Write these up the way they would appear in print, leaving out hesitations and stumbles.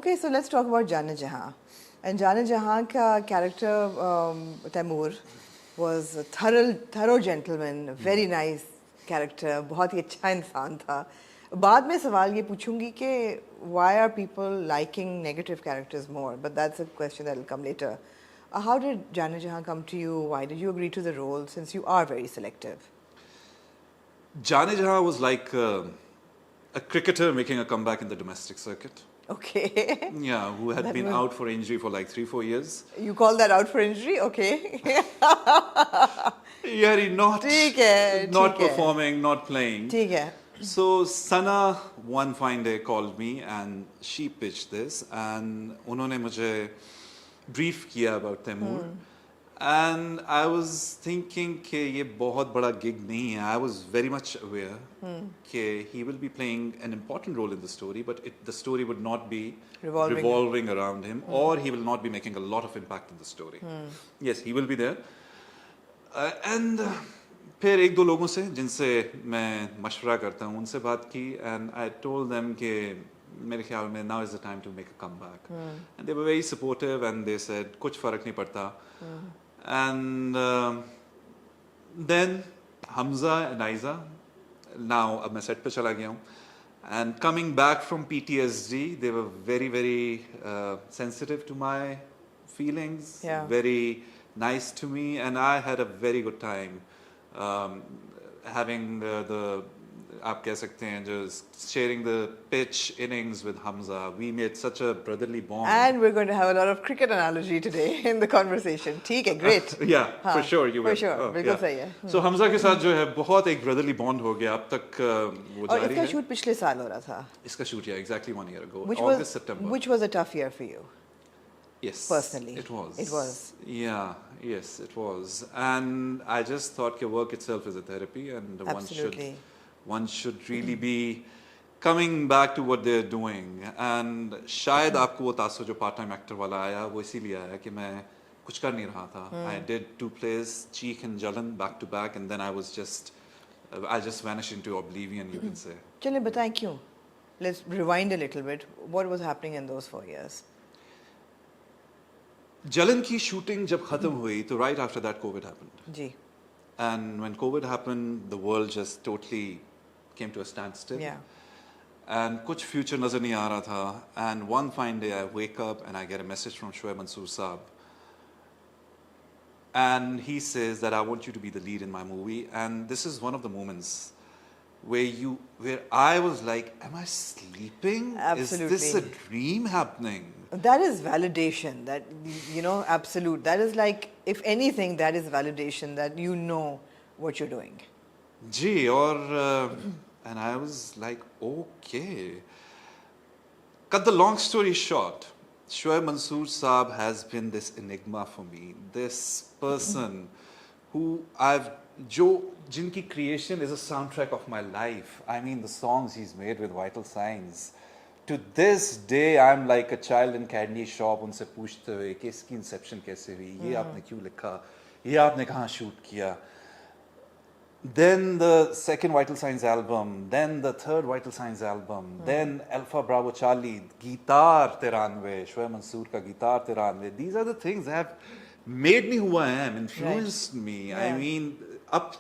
Okay, so let's talk about Jaane Jahan. And Jaane Jahan ka character Taimur was a thorough gentleman, a very nice character, बहुत ही अच्छा इंसान था. बाद में सवाल ये पूछूंगी कि why are people liking negative characters more? But that's a question that will come later. How did Jaane Jahan come to you? Why did you agree to the role since you are very selective? Jaane Jahan was like a cricketer making a comeback in the domestic circuit. Okay. Yeah, who had been out for injury for like 3-4 years. You call that out for injury? Okay. Yeah, not ठीक performing, not playing. ठीक है. So Sana one fine day called me and she pitched this and उन्होंने मुझे brief किया about Taimur. And I was thinking कि ये बहुत बड़ा gig नहीं है. I was very much aware कि he will be playing an important role in the story, but the story would not be revolving around him, or he will not be making a lot of impact in the story. Yes, he will be there. And फिर एक दो लोगों से जिनसे मैं मशवरा करता हूँ उनसे बात की and I told them कि मेरे ख्याल में now is the time to make a comeback. And they were very supportive and they said कुछ फर्क नहीं पड़ता. And then Hamza and Aiza, now अब मैं set पे चला गया हूँ. And coming back from PTSD, they were very, very sensitive to my feelings, very nice to me, and I had a very good time having the आप कह सकते हैं just sharing the pitch innings with Hamza. We made such a brotherly bond. And we're going to have a lot of cricket analogy today in the conversation. ठीक है, great. Yeah, for sure you will. For sure, बिल्कुल सही है. So Hamza के साथ जो है बहुत एक brotherly bond हो गया अब तक वो जारी है. और इसका shoot पिछले साल हो रहा था. इसका shoot yeah, exactly 1 year ago, August, September. Which was a tough year for you. Yes. Personally. It was. It was. Yeah, yes, it was. And I just thought that work itself is a therapy and one should really be coming back to what they're doing. And शायद आपको वो तासुर जो part time actor वाला आया वो इसीलिए आया कि मैं कुछ कर नहीं रहा था. I did 2 plays, Cheek and Jalan back to back, and then I just vanished into oblivion, you can say. चलिए बताएं क्यों? Let's rewind a little bit. What was happening in those 4 years? जलन की shooting जब खत्म हुई तो right after that COVID happened. Ji. And when COVID happened, the world just totally came to a standstill. Yeah. And कुछ future नजर नहीं आ रहा था. And one fine day I wake up and I get a message from Shoaib Mansoor Saab. And he says that I want you to be the lead in my movie. And this is one of the moments where I was like, am I sleeping? Absolutely. Is this a dream happening? That is validation. That, you know, absolute. That is like, if anything, that is validation that you know what you're doing. Gee, and I was like, okay. Cut the long story short, Shoaib Mansoor Saab has been this enigma for me. This person who jinki creation is a soundtrack of my life. I mean, the songs he's made with Vital Signs. To this day, I'm like a child in candy shop. उनसे पूछते हुए कि इसकी inception कैसे हुई? ये आपने क्यों लिखा? ये आपने कहाँ shoot किया? Then the second Vital Signs album, then the third Vital Signs album, then Alpha Bravo Charlie, guitar tiranve, Shoaib Mansoor ka guitar tiranve. These are the things that have made me who I am, influenced me. Yeah. I mean, अब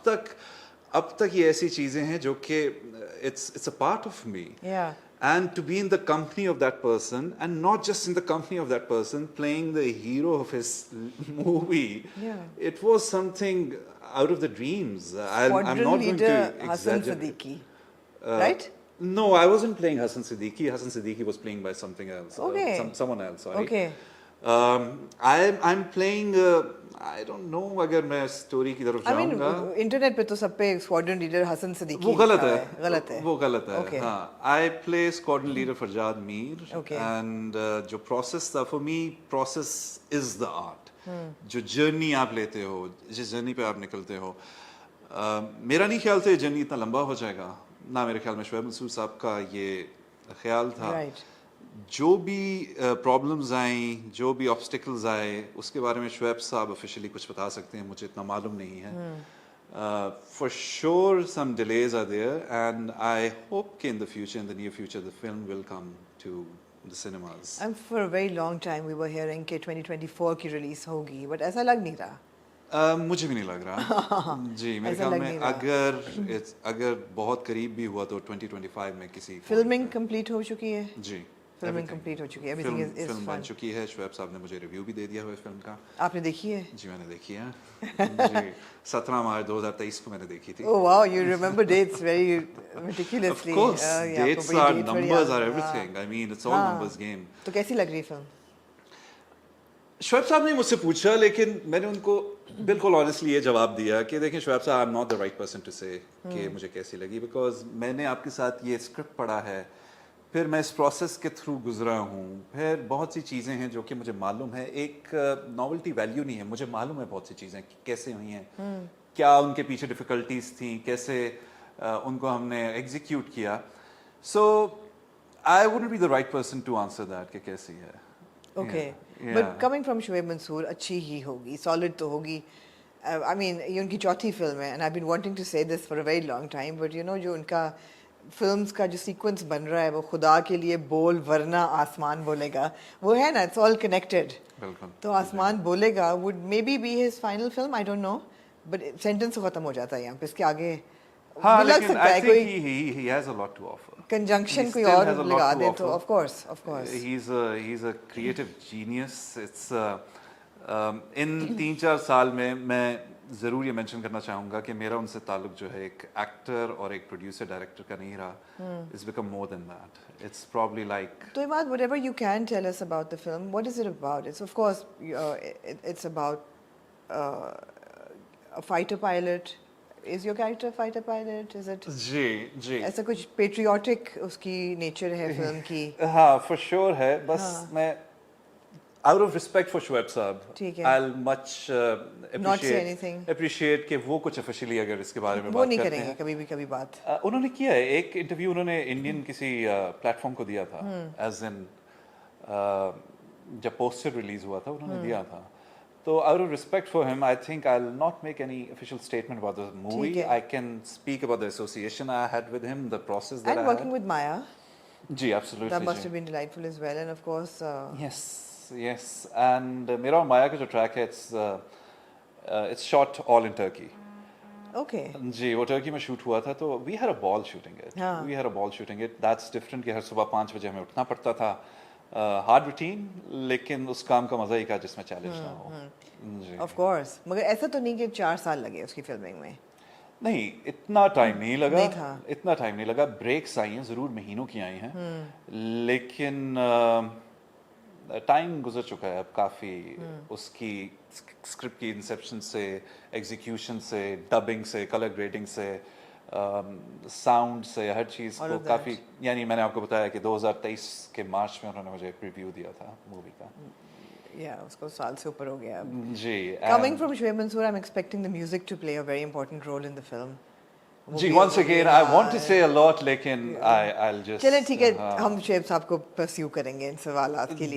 तक ये ऐसी चीजें हैं जो कि it's a part of me. Yeah. And to be in the company of that person, and not just in the company of that person, playing the hero of his movie, it was something out of the dreams. I'm not going to Hassan exaggerate. Siddiqui, right? No, I wasn't playing Hassan Siddiqui. Hassan Siddiqui was playing by something else. Okay. Someone else, sorry. Okay. I'm playing, I don't know अगर मैं story की तरफ जाऊँगा. I mean, internet पे तो सब पे squadron leader Hassan Siddiqui वो गलत है. गलत है. वो गलत है. Okay. हाँ. I play squadron leader Farjad Mir. Okay. And जो process था, for me, process is the art. जो journey आप लेते हो, जिस journey पे आप निकलते हो. मेरा नहीं ख्याल से journey इतना लंबा हो जाएगा. ना मेरे ख्याल में शोएब मंसूर साहब का ये ख्याल था. Right. जो भी प्रॉब्लम्स आई, जो भी ऑब्स्टिकल्स आए, उसके बारे में शोएब साहब ऑफिशियली कुछ बता सकते हैं, मुझे इतना मालूम नहीं है. For sure some delays are there and I hope in the future, in the near future, the film will come to the cinemas. And for a very long time we were hearing कि 2024 की release होगी, but ऐसा लग नहीं रहा. मुझे भी नहीं लग रहा जी मेरे ऐसा ख्याल लग में नहीं रहा. अगर बहुत करीब भी हुआ तो 2025 में किसी Filming complete हो चुकी है. जी Filming complete हो चुकी है. Everything is फिल्म बन fine. चुकी है शोएब साहब ने मुझे रिव्यू भी दे दिया हुआ है फिल्म का आपने देखी है? जी मैंने देखी है जी 17 मार्च 2023 को मैंने देखी थी Oh wow, you remember dates very of meticulously. course yeah, dates आपको बड़ी are dates बड़ी numbers याद are है. everything I mean it's all हाँ. numbers game तो कैसी लग रही फिल्म? शोएब साहब ने मुझसे पूछा लेकिन मैंने उनको बिल्कुल ऑनेस्टली ये जवाब दिया कि देखें शोएब साहब I am not the right person to say कि मुझे कैसी लगी बिकॉज मैंने आपके साथ ये स्क्रिप्ट पढ़ा है फिर मैं इस प्रोसेस के थ्रू गुजरा हूँ फिर बहुत सी चीज़ें हैं जो कि मुझे मालूम है एक नॉवेल्टी वैल्यू नहीं है मुझे मालूम है बहुत सी चीज़ें कि कैसे हुई हैं क्या उनके पीछे डिफ़िकल्टीज थी कैसे उनको हमने एग्जीक्यूट किया so I wouldn't be the right person to answer that कि कैसी है Okay. Yeah. But coming from Shoaib Mansoor, अच्छी ही होगी, solid तो होगी. I mean, ये उनकी चौथी फिल्म है, and I've been wanting to say this for a very long time, but you know जो उनका फिल्म्स का जो सीक्वेंस बन रहा है वो खुदा के लिए बोल वरना आसमान बोलेगा वो है ना, it's all connected. बिल्कुल तो आसमान बोलेगा would maybe be his final film, I don't know, but sentence खत्म हो जाता है यहाँ पे इसके आगे हाँ भी लग लेकिन सकता आई है थिंक कोई he has a lot to offer conjunction He कोई still और has a lot लगा to दे तो offer. of course. he's a creative genius it's इन 3-4 साल में मैं ज़रूर ये मेंशन करना चाहूँगा कि मेरा उनसे ताल्लुक जो है एक एक्टर और एक प्रोड्यूसर डायरेक्टर का नहीं रहा it's become more than that it's probably like So Imad, whatever you can tell us about the film, what is it about? It's of course it's about a fighter pilot. Is your character a fighter pilot? Is it? जी ऐसा कुछ patriotic उसकी nature है film की. हाँ for sure है बस मैं out of respect for Shoaib साहब ठीक है. I'll much Not say anything. appreciate कि वो कुछ officially अगर इसके बारे में वो बात नहीं करते करेंगे हैं कभी भी कभी बात. उन्होंने किया है एक इंटरव्यू उन्होंने इंडियन किसी प्लेटफॉर्म को दिया था एज इन जब पोस्टर रिलीज हुआ था उन्होंने दिया था तो out of respect for him I think I'll not make any official statement about the ठीक movie है. I can speak about the association I had with him the process that And I working had with Maya, ji absolutely that must ji. have been delightful as well. And of course, Yes and मेरा और माया का जो track है it's shot all in Turkey okay. जी वो Turkey में shoot हुआ था तो we had a ball shooting it हाँ. we had a ball shooting it that's different कि हर सुबह 5 बजे हमें उठना पड़ता था हार्ड रूटीन लेकिन उस काम का मजा ही का जिसमें चैलेंज ना हो जी Of course. मगर ऐसा तो नहीं कि 4 साल लगे उसकी फिल्मिंग में. नहीं इतना टाइम नहीं लगा नहीं था. इतना टाइम नहीं लगा ब्रेक्स आई हैं ज़रूर महीनों की आई हैं लेकिन टाइम गुजर चुका है अब काफ़ी उसकी स्क्रिप्ट की इंसेप्शन से एग्जीक्यूशन से डबिंग से कलर ग्रेडिंग से साउंड से हर चीज़ All को of that. काफ़ी यानी मैंने आपको बताया कि 2023 के मार्च में उन्होंने मुझे एक रिव्यू दिया था मूवी का Yeah, उसको साल से ऊपर हो गया अब. जी Coming from Shoaib Mansoor, I'm expecting the music to play a very important role in the film. वो जी भी once again I want to say a lot लेकिन I'll just चलें ठीक है हाँ. हम शोएब साहब को परस्यू करेंगे इन सवालात के लिए.